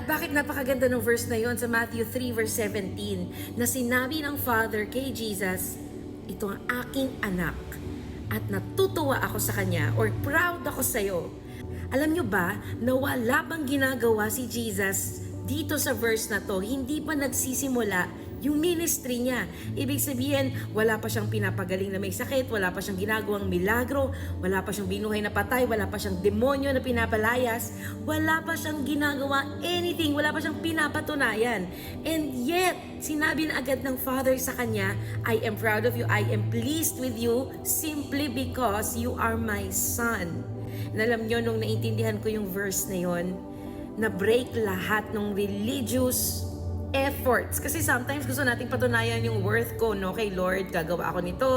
bakit napakaganda ng verse na yon sa Matthew 3 verse 17 na sinabi ng Father kay Jesus, ito ang aking anak at natutuwa ako sa kanya or proud ako sa iyo. Alam nyo ba na wala bang ginagawa si Jesus dito sa verse na to, hindi pa nagsisimula yung ministry niya. Ibig sabihin, wala pa siyang pinapagaling na may sakit, wala pa siyang ginagawang milagro, wala pa siyang binuhay na patay, wala pa siyang demonyo na pinapalayas, wala pa siyang ginagawa anything, wala pa siyang pinapatunayan. And yet, sinabi na agad ng Father sa kanya, I am proud of you, I am pleased with you, simply because you are my son. And alam nyo, nung naintindihan ko yung verse na yon, na-break lahat ng religious efforts. Kasi sometimes gusto nating patunayan yung worth ko, no? Kay Lord, gagawa ako nito,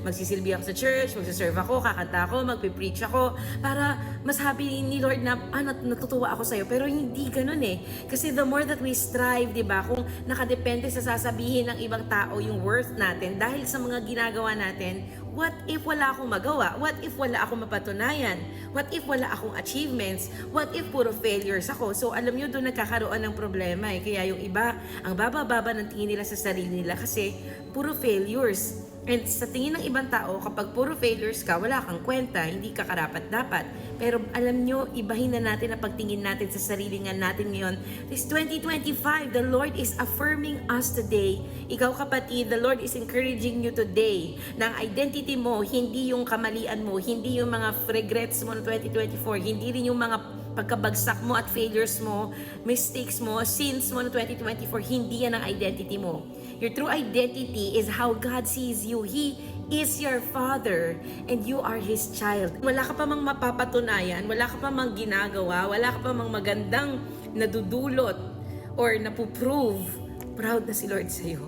magsisilbi ako sa church, magsiserve ako, kakanta ako, magpipreach ako, para masabi ni Lord na, natutuwa ako sa'yo. Pero hindi ganun eh. Kasi the more that we strive, di ba, kung nakadepende sa sasabihin ng ibang tao yung worth natin, dahil sa mga ginagawa natin, what if wala akong magawa? What if wala akong mapatunayan? What if wala akong achievements? What if puro failures ako? So alam nyo, doon nagkakaroon ng problema eh. Kaya yung iba, ang baba-baba ng tingin nila sa sarili nila kasi puro failures. And sa tingin ng ibang tao, kapag puro failures ka, wala kang kwenta, hindi ka karapat-dapat. Pero alam nyo, ibahin na natin ang pagtingin natin sa sarili nga natin ngayon. This 2025, the Lord is affirming us today. Ikaw kapatid, the Lord is encouraging you today na ang identity mo, hindi yung kamalian mo, hindi yung mga regrets mo ng 2024, hindi rin yung mga pagkabagsak mo at failures mo, mistakes mo, sins mo ng 2024, hindi yan ang identity mo. Your true identity is how God sees you. He is your Father and you are His child. Wala ka pa mang mapapatunayan, wala ka pa mang ginagawa, wala ka pa mang magandang nadudulot or napuprove. Proud na si Lord sa'yo.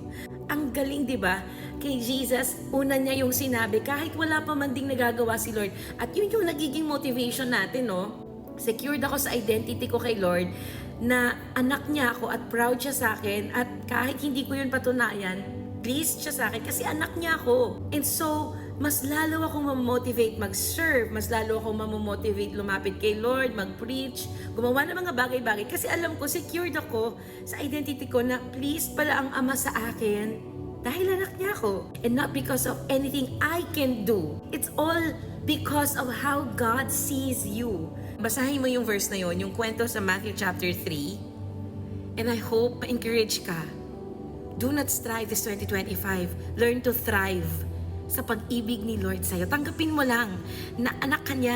Ang galing, di ba? Kay Jesus, una niya yung sinabi, kahit wala pa man ding nagagawa si Lord. At yun yung nagiging motivation natin, no? Secured ako sa identity ko kay Lord na anak niya ako at proud siya sa akin at kahit hindi ko yun patunayan, pleased siya sa akin kasi anak niya ako. And so, mas lalo akong mamotivate mag-serve, mas lalo akong mamotivate lumapit kay Lord, mag-preach, gumawa ng mga bagay-bagay kasi alam ko, secured ako sa identity ko na pleased pala ang Ama sa akin dahil anak niya ako. And not because of anything I can do. It's all because of how God sees you. Basahin mo yung verse na yon, yung kwento sa Matthew chapter 3. And I hope ma-encourage ka. Do not strive this 2025. Learn to thrive sa pag-ibig ni Lord sa'yo. Tanggapin mo lang na anak ka niya.